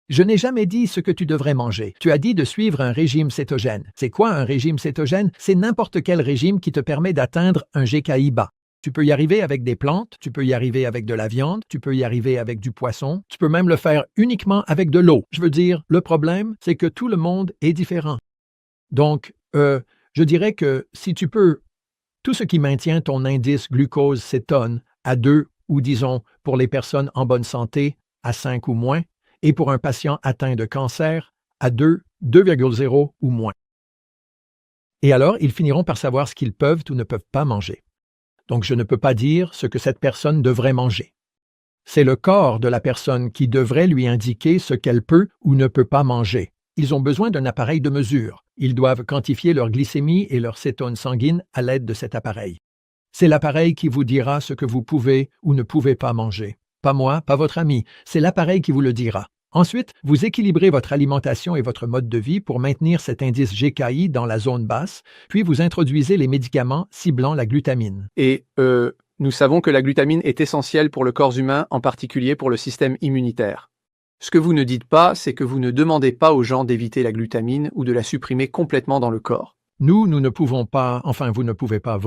Je n'ai jamais dit ce que tu devrais manger. Tu as dit de suivre un régime cétogène. C'est quoi un régime cétogène? C'est n'importe quel régime qui te permet d'atteindre un GKI bas. Tu peux y arriver avec des plantes, tu peux y arriver avec de la viande, tu peux y arriver avec du poisson, tu peux même le faire uniquement avec de l'eau. Je veux dire, le problème, c'est que tout le monde est différent. Donc, je dirais que si tu peux, tout ce qui maintient ton indice glucose-cétone à 2 ou disons pour les personnes en bonne santé à 5 ou moins, et pour un patient atteint de cancer à 2, 2,0 ou moins. Et alors, ils finiront par savoir ce qu'ils peuvent ou ne peuvent pas manger. Donc, je ne peux pas dire ce que cette personne devrait manger. C'est le corps de la personne qui devrait lui indiquer ce qu'elle peut ou ne peut pas manger. Ils ont besoin d'un appareil de mesure. Ils doivent quantifier leur glycémie et leur cétone sanguine à l'aide de cet appareil. C'est l'appareil qui vous dira ce que vous pouvez ou ne pouvez pas manger. Pas moi, pas votre ami, c'est l'appareil qui vous le dira. Ensuite, vous équilibrez votre alimentation et votre mode de vie pour maintenir cet indice GKI dans la zone basse, puis vous introduisez les médicaments ciblant la glutamine. Et, nous savons que la glutamine est essentielle pour le corps humain, en particulier pour le système immunitaire. Ce que vous ne dites pas, c'est que vous ne demandez pas aux gens d'éviter la glutamine ou de la supprimer complètement dans le corps. Nous ne pouvons pas, enfin vous ne pouvez pas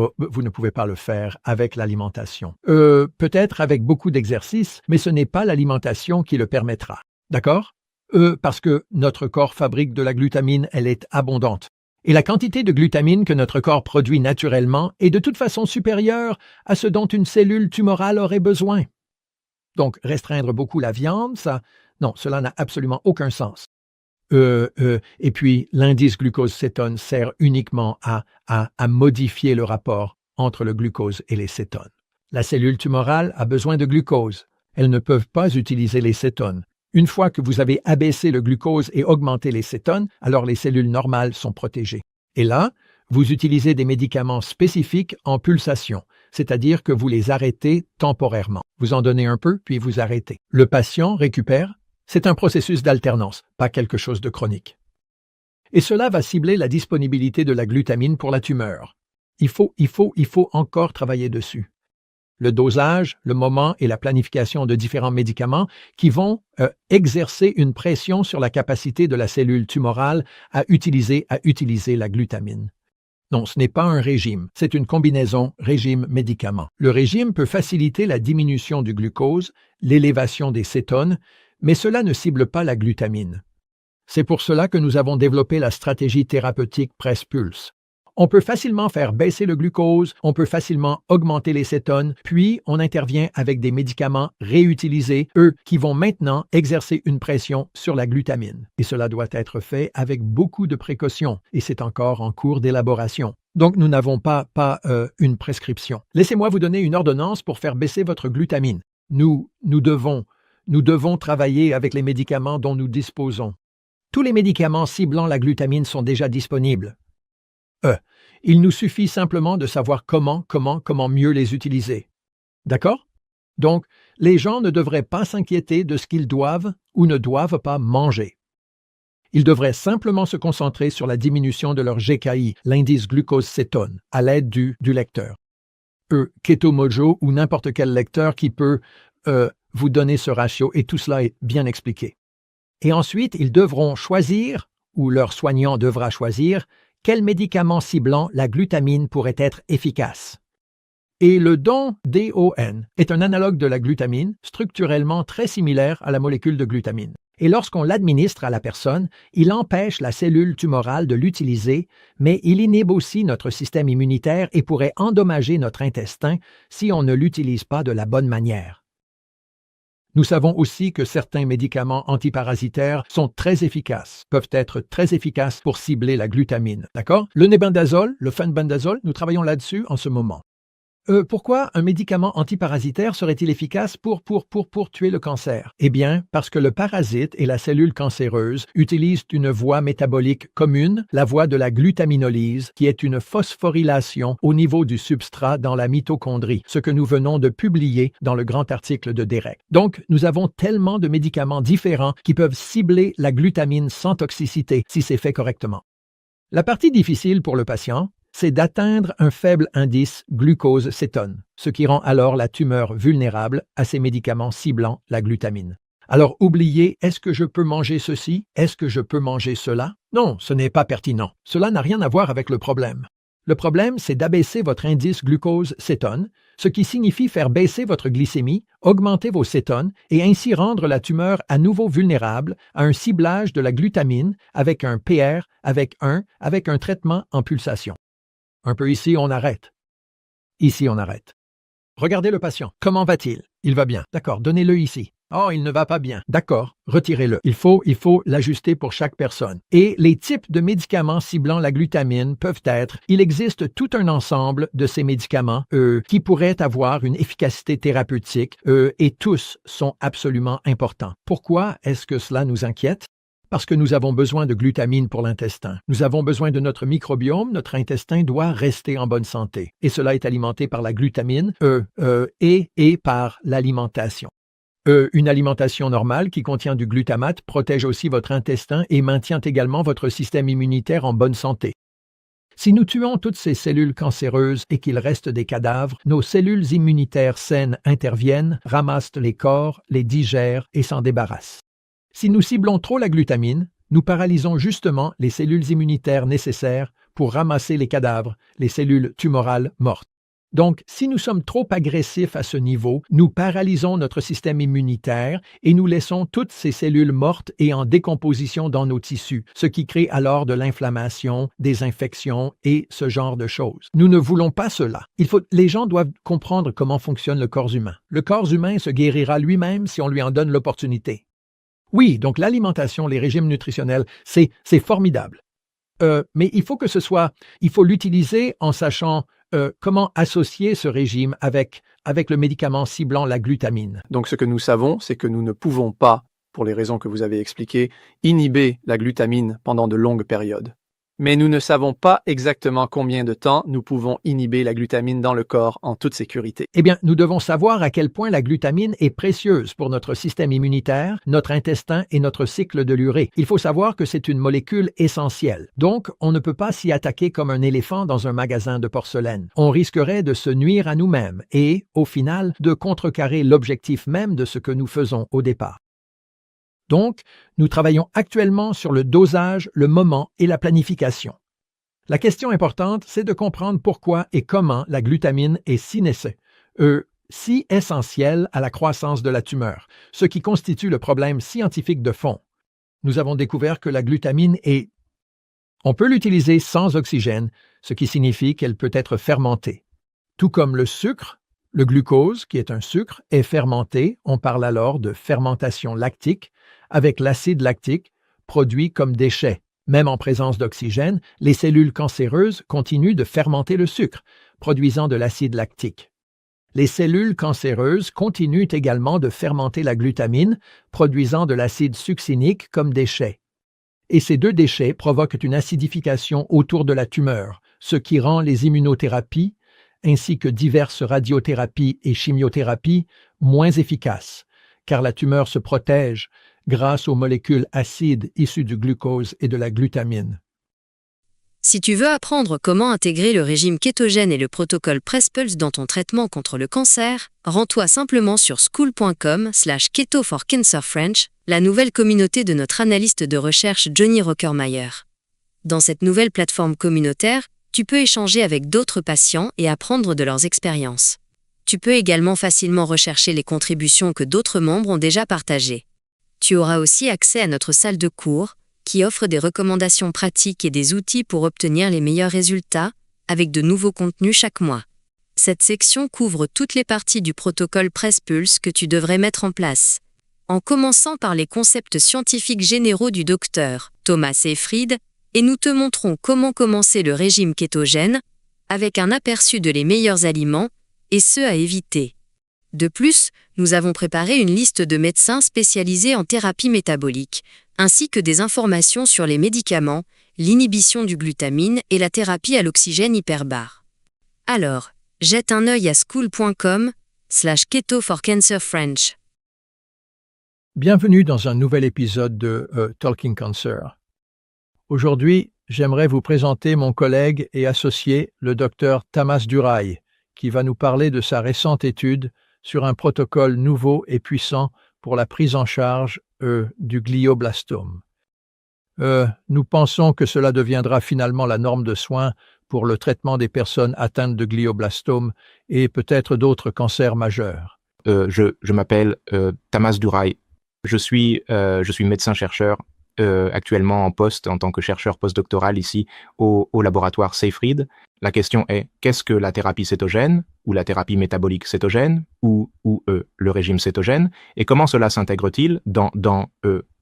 le faire avec l'alimentation. Peut-être avec beaucoup d'exercice, mais ce n'est pas l'alimentation qui le permettra. D'accord? Parce que notre corps fabrique de la glutamine, elle est abondante. Et la quantité de glutamine que notre corps produit naturellement est de toute façon supérieure à ce dont une cellule tumorale aurait besoin. Donc, restreindre beaucoup la viande, cela n'a absolument aucun sens. Et puis, l'indice glucose-cétone sert uniquement à modifier le rapport entre le glucose et les cétones. La cellule tumorale a besoin de glucose. Elles ne peuvent pas utiliser les cétones. Une fois que vous avez abaissé le glucose et augmenté les cétones, alors les cellules normales sont protégées. Et là, vous utilisez des médicaments spécifiques en pulsation, c'est-à-dire que vous les arrêtez temporairement. Vous en donnez un peu, puis vous arrêtez. Le patient récupère. C'est un processus d'alternance, pas quelque chose de chronique. Et cela va cibler la disponibilité de la glutamine pour la tumeur. Il faut encore travailler dessus. Le dosage, le moment et la planification de différents médicaments qui vont exercer une pression sur la capacité de la cellule tumorale à utiliser la glutamine. Non, ce n'est pas un régime, c'est une combinaison régime-médicament. Le régime peut faciliter la diminution du glucose, l'élévation des cétones, mais cela ne cible pas la glutamine. C'est pour cela que nous avons développé la stratégie thérapeutique Press-Pulse. On peut facilement faire baisser le glucose, on peut facilement augmenter les cétones, puis on intervient avec des médicaments réutilisés, eux, qui vont maintenant exercer une pression sur la glutamine. Et cela doit être fait avec beaucoup de précautions, et c'est encore en cours d'élaboration. Donc nous n'avons pas une prescription. Laissez-moi vous donner une ordonnance pour faire baisser votre glutamine. Nous devons travailler avec les médicaments dont nous disposons. Tous les médicaments ciblant la glutamine sont déjà disponibles. Il nous suffit simplement de savoir comment mieux les utiliser. D'accord? Donc, les gens ne devraient pas s'inquiéter de ce qu'ils doivent ou ne doivent pas manger. Ils devraient simplement se concentrer sur la diminution de leur GKI, l'indice glucose-cétone, à l'aide du lecteur. Ketomojo ou n'importe quel lecteur qui peut vous donner ce ratio et tout cela est bien expliqué. Et ensuite, ils devront choisir, ou leur soignant devra choisir, quel médicament ciblant la glutamine pourrait être efficace. Et le DON est un analogue de la glutamine, structurellement très similaire à la molécule de glutamine. Et lorsqu'on l'administre à la personne, il empêche la cellule tumorale de l'utiliser, mais il inhibe aussi notre système immunitaire et pourrait endommager notre intestin si on ne l'utilise pas de la bonne manière. Nous savons aussi que certains médicaments antiparasitaires sont très efficaces, peuvent être très efficaces pour cibler la glutamine. D'accord? Le nebendazole, le fenbendazole, nous travaillons là-dessus en ce moment. Pourquoi un médicament antiparasitaire serait-il efficace pour tuer le cancer? Eh bien, parce que le parasite et la cellule cancéreuse utilisent une voie métabolique commune, la voie de la glutaminolyse, qui est une phosphorylation au niveau du substrat dans la mitochondrie, ce que nous venons de publier dans le grand article de Derek. Donc, nous avons tellement de médicaments différents qui peuvent cibler la glutamine sans toxicité si c'est fait correctement. La partie difficile pour le patient, c'est d'atteindre un faible indice glucose-cétone, ce qui rend alors la tumeur vulnérable à ces médicaments ciblant la glutamine. Alors oubliez, est-ce que je peux manger ceci? Est-ce que je peux manger cela? Non, ce n'est pas pertinent. Cela n'a rien à voir avec le problème. Le problème, c'est d'abaisser votre indice glucose-cétone, ce qui signifie faire baisser votre glycémie, augmenter vos cétones et ainsi rendre la tumeur à nouveau vulnérable à un ciblage de la glutamine avec un PR, avec un traitement en pulsation. Un peu ici, on arrête. Ici, on arrête. Regardez le patient. Comment va-t-il? Il va bien. D'accord, donnez-le ici. Oh, il ne va pas bien. D'accord, retirez-le. Il faut l'ajuster pour chaque personne. Et les types de médicaments ciblant la glutamine peuvent être, il existe tout un ensemble de ces médicaments qui pourraient avoir une efficacité thérapeutique et tous sont absolument importants. Pourquoi est-ce que cela nous inquiète? Parce que nous avons besoin de glutamine pour l'intestin. Nous avons besoin de notre microbiome, notre intestin doit rester en bonne santé. Et cela est alimenté par la glutamine et par l'alimentation. Une alimentation normale qui contient du glutamate protège aussi votre intestin et maintient également votre système immunitaire en bonne santé. Si nous tuons toutes ces cellules cancéreuses et qu'il reste des cadavres, nos cellules immunitaires saines interviennent, ramassent les corps, les digèrent et s'en débarrassent. Si nous ciblons trop la glutamine, nous paralysons justement les cellules immunitaires nécessaires pour ramasser les cadavres, les cellules tumorales mortes. Donc, si nous sommes trop agressifs à ce niveau, nous paralysons notre système immunitaire et nous laissons toutes ces cellules mortes et en décomposition dans nos tissus, ce qui crée alors de l'inflammation, des infections et ce genre de choses. Nous ne voulons pas cela. Les gens doivent comprendre comment fonctionne le corps humain. Le corps humain se guérira lui-même si on lui en donne l'opportunité. Oui, donc l'alimentation, les régimes nutritionnels, c'est formidable. Mais il faut l'utiliser en sachant comment associer ce régime avec le médicament ciblant la glutamine. Donc ce que nous savons, c'est que nous ne pouvons pas, pour les raisons que vous avez expliquées, inhiber la glutamine pendant de longues périodes. Mais nous ne savons pas exactement combien de temps nous pouvons inhiber la glutamine dans le corps en toute sécurité. Eh bien, nous devons savoir à quel point la glutamine est précieuse pour notre système immunitaire, notre intestin et notre cycle de l'urée. Il faut savoir que c'est une molécule essentielle. Donc, on ne peut pas s'y attaquer comme un éléphant dans un magasin de porcelaine. On risquerait de se nuire à nous-mêmes et, au final, de contrecarrer l'objectif même de ce que nous faisons au départ. Donc, nous travaillons actuellement sur le dosage, le moment et la planification. La question importante, c'est de comprendre pourquoi et comment la glutamine est si essentielle à la croissance de la tumeur, ce qui constitue le problème scientifique de fond. Nous avons découvert que la glutamine on peut l'utiliser sans oxygène, ce qui signifie qu'elle peut être fermentée. Tout comme le sucre, le glucose, qui est un sucre, est fermenté, on parle alors de fermentation lactique, avec l'acide lactique, produit comme déchet. Même en présence d'oxygène, les cellules cancéreuses continuent de fermenter le sucre, produisant de l'acide lactique. Les cellules cancéreuses continuent également de fermenter la glutamine, produisant de l'acide succinique comme déchet. Et ces deux déchets provoquent une acidification autour de la tumeur, ce qui rend les immunothérapies, ainsi que diverses radiothérapies et chimiothérapies, moins efficaces, car la tumeur se protège grâce aux molécules acides issues du glucose et de la glutamine. Si tu veux apprendre comment intégrer le régime kétogène et le protocole Press-Pulse dans ton traitement contre le cancer, rends-toi simplement sur school.com/keto4cancerfrench, la nouvelle communauté de notre analyste de recherche Johnny Rockermeyer. Dans cette nouvelle plateforme communautaire, tu peux échanger avec d'autres patients et apprendre de leurs expériences. Tu peux également facilement rechercher les contributions que d'autres membres ont déjà partagées. Tu auras aussi accès à notre salle de cours, qui offre des recommandations pratiques et des outils pour obtenir les meilleurs résultats, avec de nouveaux contenus chaque mois. Cette section couvre toutes les parties du protocole Press-Pulse que tu devrais mettre en place. En commençant par les concepts scientifiques généraux du docteur Thomas Seyfried, et nous te montrons comment commencer le régime kétogène, avec un aperçu de les meilleurs aliments, et ceux à éviter. De plus, nous avons préparé une liste de médecins spécialisés en thérapie métabolique, ainsi que des informations sur les médicaments, l'inhibition du glutamine et la thérapie à l'oxygène hyperbare. Alors, jette un œil à school.com/keto4cancerfrench. Bienvenue dans un nouvel épisode de Talking Cancer. Aujourd'hui, j'aimerais vous présenter mon collègue et associé, le Dr Tamas Durai, qui va nous parler de sa récente étude sur un protocole nouveau et puissant pour la prise en charge du glioblastome. Nous pensons que cela deviendra finalement la norme de soins pour le traitement des personnes atteintes de glioblastome et peut-être d'autres cancers majeurs. Je m'appelle Tamas Durai. Je suis médecin-chercheur actuellement en poste en tant que chercheur postdoctoral ici au laboratoire Seyfried. La question est, qu'est-ce que la thérapie cétogène ou la thérapie métabolique cétogène ou le régime cétogène et comment cela s'intègre-t-il dans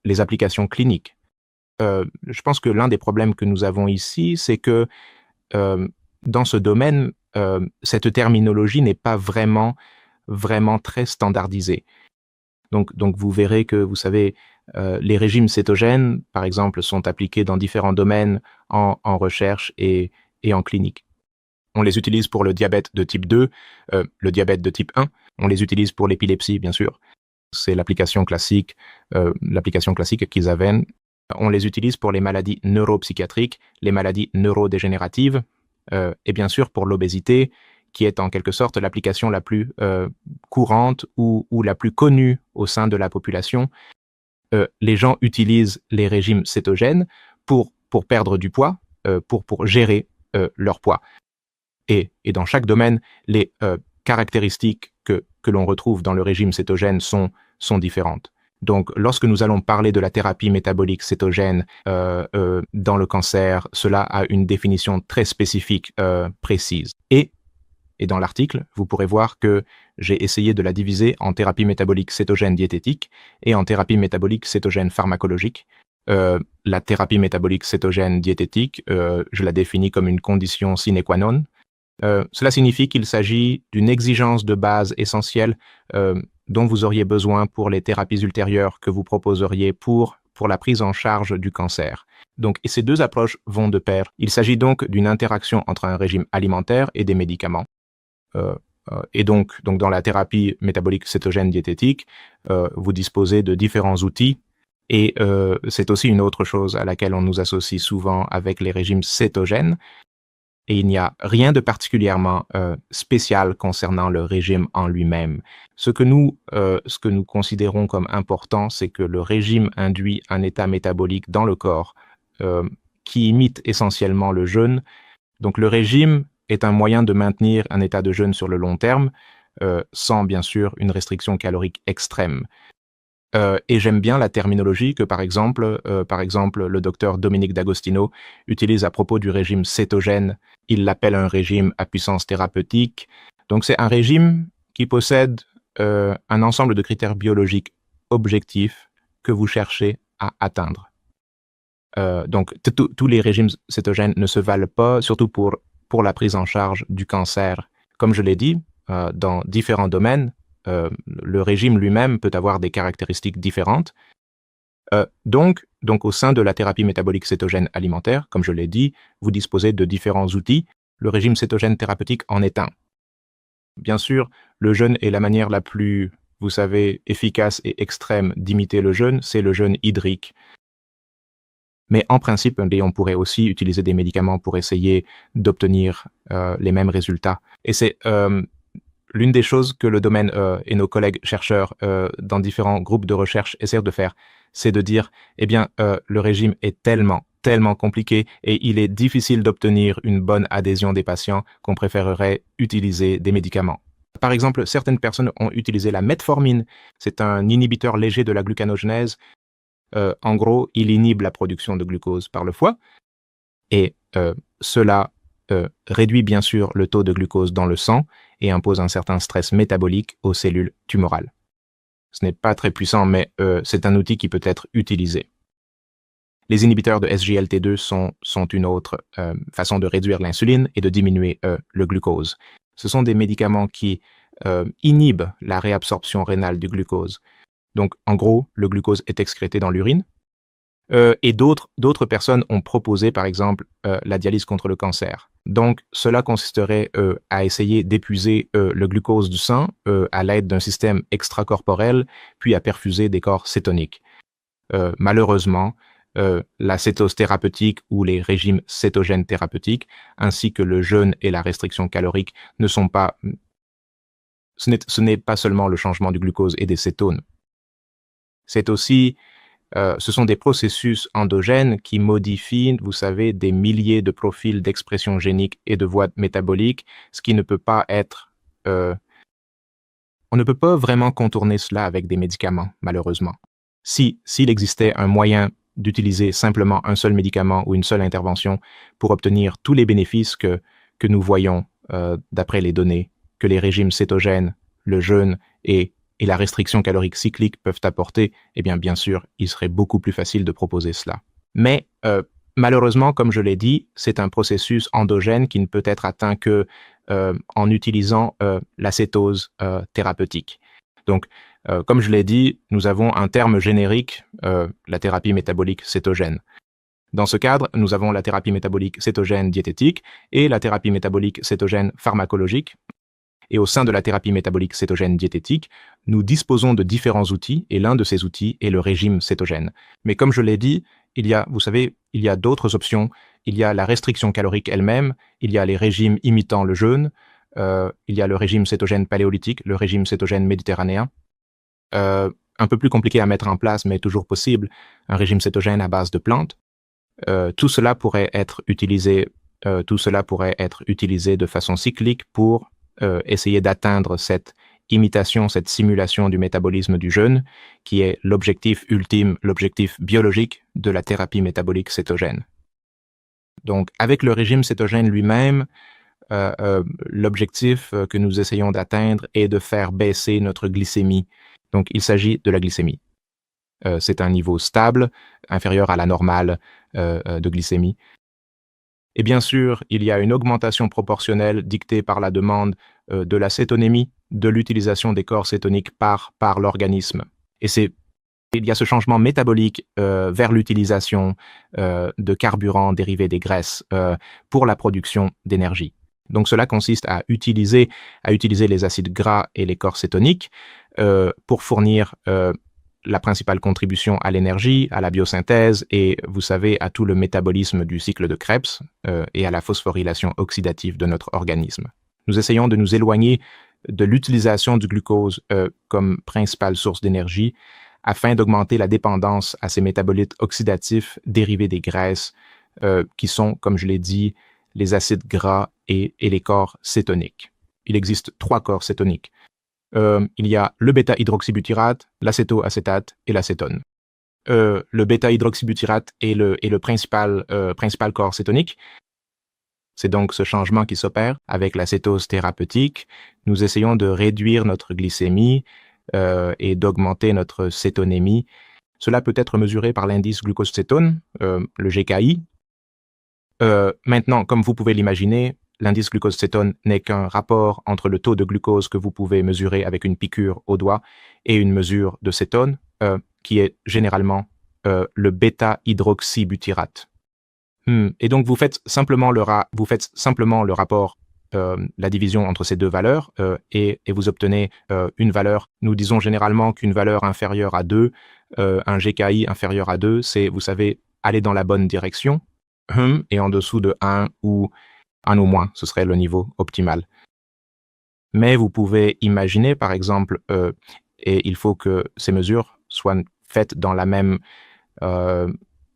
les applications cliniques? Je pense que l'un des problèmes que nous avons ici, c'est que dans ce domaine, cette terminologie n'est pas vraiment très standardisée. Donc vous verrez que, vous savez, les régimes cétogènes, par exemple, sont appliqués dans différents domaines en recherche et en clinique. On les utilise pour le diabète de type 2, le diabète de type 1. On les utilise pour l'épilepsie, bien sûr. C'est l'application classique qu'ils avaient. On les utilise pour les maladies neuropsychiatriques, les maladies neurodégénératives, et bien sûr pour l'obésité, qui est en quelque sorte l'application la plus courante ou la plus connue au sein de la population. Les gens utilisent les régimes cétogènes pour perdre du poids, pour gérer leur poids. Et dans chaque domaine, les caractéristiques que l'on retrouve dans le régime cétogène sont différentes. Donc, lorsque nous allons parler de la thérapie métabolique cétogène dans le cancer, cela a une définition très spécifique, précise. Et dans l'article, vous pourrez voir que j'ai essayé de la diviser en thérapie métabolique cétogène diététique et en thérapie métabolique cétogène pharmacologique. La thérapie métabolique cétogène diététique, je la définis comme une condition sine qua non. Cela signifie qu'il s'agit d'une exigence de base essentielle dont vous auriez besoin pour les thérapies ultérieures que vous proposeriez pour la prise en charge du cancer. Donc, et ces deux approches vont de pair. Il s'agit donc d'une interaction entre un régime alimentaire et des médicaments. Et donc dans la thérapie métabolique cétogène diététique, vous disposez de différents outils. Et c'est aussi une autre chose à laquelle on nous associe souvent avec les régimes cétogènes. Et il n'y a rien de particulièrement spécial concernant le régime en lui-même. Ce que nous considérons comme important, c'est que le régime induit un état métabolique dans le corps qui imite essentiellement le jeûne. Donc le régime est un moyen de maintenir un état de jeûne sur le long terme, sans bien sûr une restriction calorique extrême. Et j'aime bien la terminologie que, par exemple, le docteur Dominique D'Agostino utilise à propos du régime cétogène. Il l'appelle un régime à puissance thérapeutique. Donc, c'est un régime qui possède un ensemble de critères biologiques objectifs que vous cherchez à atteindre. Donc, tous les régimes cétogènes ne se valent pas, surtout pour la prise en charge du cancer. Comme je l'ai dit, dans différents domaines, le régime lui-même peut avoir des caractéristiques différentes. Donc, au sein de la thérapie métabolique cétogène alimentaire, comme je l'ai dit, vous disposez de différents outils. Le régime cétogène thérapeutique en est un. Bien sûr, le jeûne est la manière la plus, vous savez, efficace et extrême d'imiter le jeûne, c'est le jeûne hydrique. Mais en principe, on pourrait aussi utiliser des médicaments pour essayer d'obtenir les mêmes résultats. Et c'est l'une des choses que le domaine et nos collègues chercheurs dans différents groupes de recherche essaient de faire, c'est de dire, le régime est tellement compliqué et il est difficile d'obtenir une bonne adhésion des patients qu'on préférerait utiliser des médicaments. Par exemple, certaines personnes ont utilisé la metformine. C'est un inhibiteur léger de la glucanogenèse. En gros, il inhibe la production de glucose par le foie et cela réduit bien sûr le taux de glucose dans le sang et impose un certain stress métabolique aux cellules tumorales. Ce n'est pas très puissant, mais c'est un outil qui peut être utilisé. Les inhibiteurs de SGLT2 sont une autre façon de réduire l'insuline et de diminuer le glucose. Ce sont des médicaments qui inhibent la réabsorption rénale du glucose. Donc, en gros, le glucose est excrété dans l'urine. Et d'autres personnes ont proposé, par exemple, la dialyse contre le cancer. Donc, cela consisterait à essayer d'épuiser le glucose du sang à l'aide d'un système extracorporel, puis à perfuser des corps cétoniques. Malheureusement, la cétose thérapeutique ou les régimes cétogènes thérapeutiques, ainsi que le jeûne et la restriction calorique, ne sont pas... Ce n'est pas seulement le changement du glucose et des cétones. C'est aussi, ce sont des processus endogènes qui modifient, vous savez, des milliers de profils d'expression génique et de voies métaboliques, ce qui ne peut pas être... on ne peut pas vraiment contourner cela avec des médicaments, malheureusement. S'il existait un moyen d'utiliser simplement un seul médicament ou une seule intervention pour obtenir tous les bénéfices que nous voyons d'après les données que les régimes cétogènes, le jeûne et la restriction calorique cyclique peuvent apporter, eh bien sûr, il serait beaucoup plus facile de proposer cela. Mais malheureusement, comme je l'ai dit, c'est un processus endogène qui ne peut être atteint que en utilisant la cétose thérapeutique. Donc, comme je l'ai dit, nous avons un terme générique, la thérapie métabolique cétogène. Dans ce cadre, nous avons la thérapie métabolique cétogène diététique et la thérapie métabolique cétogène pharmacologique. Et au sein de la thérapie métabolique cétogène diététique, nous disposons de différents outils et l'un de ces outils est le régime cétogène. Mais comme je l'ai dit, vous savez, il y a d'autres options. Il y a la restriction calorique elle-même, il y a les régimes imitant le jeûne, il y a le régime cétogène paléolithique, le régime cétogène méditerranéen. Un peu plus compliqué à mettre en place, mais toujours possible, un régime cétogène à base de plantes. Tout cela pourrait être utilisé de façon cyclique pour essayer d'atteindre cette imitation, cette simulation du métabolisme du jeûne, qui est l'objectif ultime, l'objectif biologique de la thérapie métabolique cétogène. Donc, avec le régime cétogène lui-même, l'objectif que nous essayons d'atteindre est de faire baisser notre glycémie. Donc, il s'agit de la glycémie. C'est un niveau stable, inférieur à la normale de glycémie. Et bien sûr, il y a une augmentation proportionnelle dictée par la demande de la cétonémie, de l'utilisation des corps cétoniques par l'organisme. Et il y a ce changement métabolique vers l'utilisation de carburants dérivés des graisses pour la production d'énergie. Donc cela consiste à utiliser les acides gras et les corps cétoniques pour fournir la principale contribution à l'énergie, à la biosynthèse et, vous savez, à tout le métabolisme du cycle de Krebs et à la phosphorylation oxydative de notre organisme. Nous essayons de nous éloigner de l'utilisation du glucose comme principale source d'énergie afin d'augmenter la dépendance à ces métabolites oxydatifs dérivés des graisses qui sont, comme je l'ai dit, les acides gras et les corps cétoniques. Il existe 3 corps cétoniques. Il y a le bêta-hydroxybutyrate, l'acétoacétate et l'acétone. Le bêta-hydroxybutyrate est le principal corps cétonique. C'est donc ce changement qui s'opère avec la cétose thérapeutique. Nous essayons de réduire notre glycémie et d'augmenter notre cétonémie. Cela peut être mesuré par l'indice glucose-cétone, le GKI. Maintenant, comme vous pouvez l'imaginer, l'indice glucose-cétone n'est qu'un rapport entre le taux de glucose que vous pouvez mesurer avec une piqûre au doigt et une mesure de cétone, qui est généralement le bêta-hydroxybutyrate. Et donc, vous faites simplement le rapport, la division entre ces deux valeurs, et vous obtenez une valeur. Nous disons généralement qu'une valeur inférieure à 2, un GKI inférieur à 2, c'est, vous savez, aller dans la bonne direction, et en dessous de 1 ou 1 ou moins, ce serait le niveau optimal. Mais vous pouvez imaginer, par exemple, et il faut que ces mesures soient faites dans la même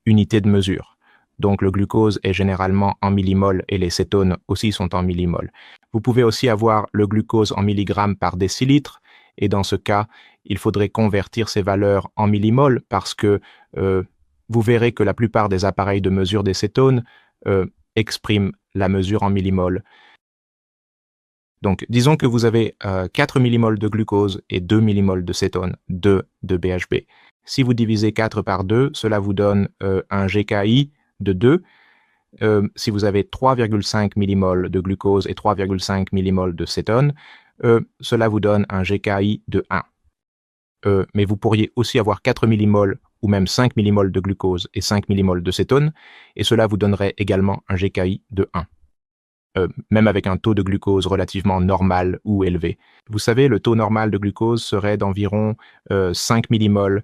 unité de mesure. Donc le glucose est généralement en millimol et les cétones aussi sont en millimol. Vous pouvez aussi avoir le glucose en milligrammes par décilitre, et dans ce cas, il faudrait convertir ces valeurs en millimol parce que vous verrez que la plupart des appareils de mesure des cétones expriment la mesure en millimol. Donc, disons que vous avez 4 millimoles de glucose et 2 millimoles de cétone, de BHB. Si vous divisez 4 par 2, cela vous donne un GKI de 2. Si vous avez 3,5 millimoles de glucose et 3,5 millimoles de cétone, cela vous donne un GKI de 1. Mais vous pourriez aussi avoir 4 millimoles ou même 5 millimoles de glucose et 5 millimoles de cétone, et cela vous donnerait également un GKI de 1. Même avec un taux de glucose relativement normal ou élevé. Vous savez, le taux normal de glucose serait d'environ 5 millimoles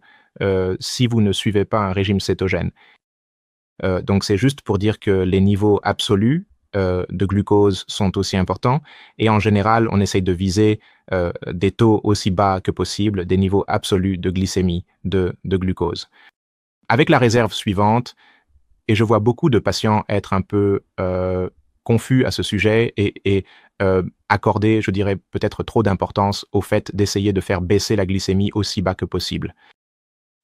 si vous ne suivez pas un régime cétogène. Donc c'est juste pour dire que les niveaux absolus de glucose sont aussi importants. Et en général, on essaye de viser des taux aussi bas que possible, des niveaux absolus de glycémie de glucose. Avec la réserve suivante, et je vois beaucoup de patients être un peu confus à ce sujet et accorder, je dirais, peut-être trop d'importance au fait d'essayer de faire baisser la glycémie aussi bas que possible.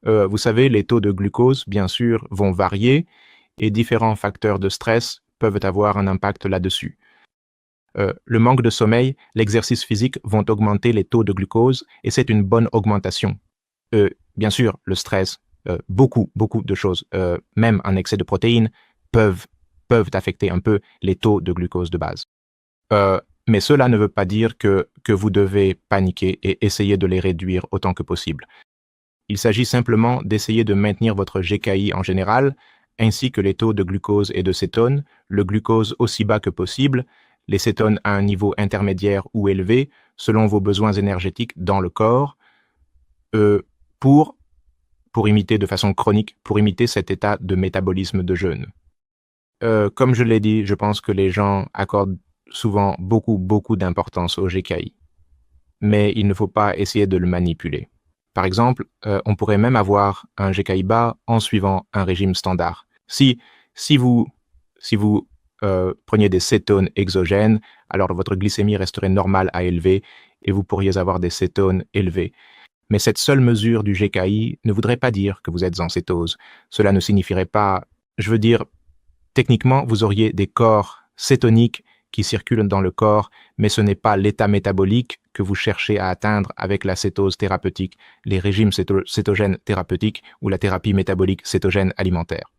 Vous savez, les taux de glucose, bien sûr, vont varier et différents facteurs de stress peuvent avoir un impact là-dessus. Le manque de sommeil, l'exercice physique vont augmenter les taux de glucose et c'est une bonne augmentation. Bien sûr, le stress, beaucoup de choses, même un excès de protéines, peuvent affecter un peu les taux de glucose de base. Mais cela ne veut pas dire que vous devez paniquer et essayer de les réduire autant que possible. Il s'agit simplement d'essayer de maintenir votre GKI en général, ainsi que les taux de glucose et de cétone, le glucose aussi bas que possible, les cétones à un niveau intermédiaire ou élevé, selon vos besoins énergétiques dans le corps, pour imiter de façon chronique, pour imiter cet état de métabolisme de jeûne. Comme je l'ai dit, je pense que les gens accordent souvent beaucoup d'importance au GKI. Mais il ne faut pas essayer de le manipuler. Par exemple, on pourrait même avoir un GKI bas en suivant un régime standard. Si vous preniez des cétones exogènes, alors votre glycémie resterait normale à élevée et vous pourriez avoir des cétones élevées. Mais cette seule mesure du GKI ne voudrait pas dire que vous êtes en cétose. Cela ne signifierait pas, je veux dire, techniquement, vous auriez des corps cétoniques qui circulent dans le corps, mais ce n'est pas l'état métabolique que vous cherchez à atteindre avec la cétose thérapeutique, les régimes cétogènes thérapeutiques ou la thérapie métabolique cétogène alimentaire.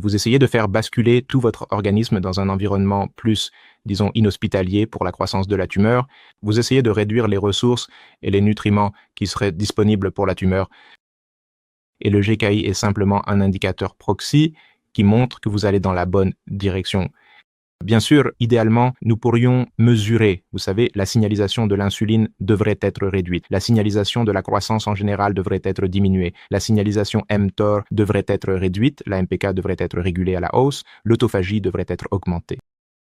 Vous essayez de faire basculer tout votre organisme dans un environnement plus, disons, inhospitalier pour la croissance de la tumeur. Vous essayez de réduire les ressources et les nutriments qui seraient disponibles pour la tumeur. Et le GKI est simplement un indicateur proxy qui montre que vous allez dans la bonne direction. Bien sûr, idéalement, nous pourrions mesurer, vous savez, la signalisation de l'insuline devrait être réduite, la signalisation de la croissance en général devrait être diminuée, la signalisation mTOR devrait être réduite, la MPK devrait être régulée à la hausse, l'autophagie devrait être augmentée.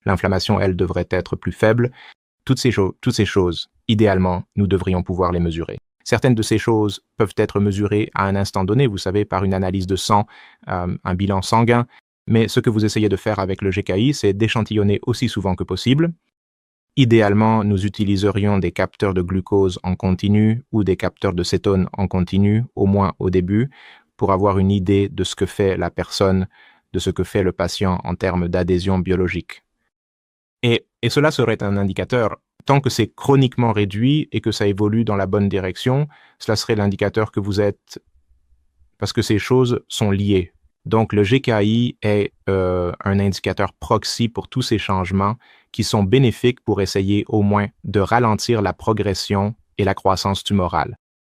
L'inflammation, elle, devrait être plus faible. Toutes ces choses, idéalement, nous devrions pouvoir les mesurer. Certaines de ces choses peuvent être mesurées à un instant donné, vous savez, par une analyse de sang, un bilan sanguin. Mais ce que vous essayez de faire avec le GKI, c'est d'échantillonner aussi souvent que possible. Idéalement, nous utiliserions des capteurs de glucose en continu ou des capteurs de cétone en continu, au moins au début, pour avoir une idée de ce que fait la personne, de ce que fait le patient en termes d'adhésion biologique. Et cela serait un indicateur. Tant que c'est chroniquement réduit et que ça évolue dans la bonne direction, cela serait l'indicateur que vous êtes, parce que ces choses sont liées. Donc, le GKI est un indicateur proxy pour tous ces changements qui sont bénéfiques pour essayer au moins de ralentir la progression et la croissance tumorale.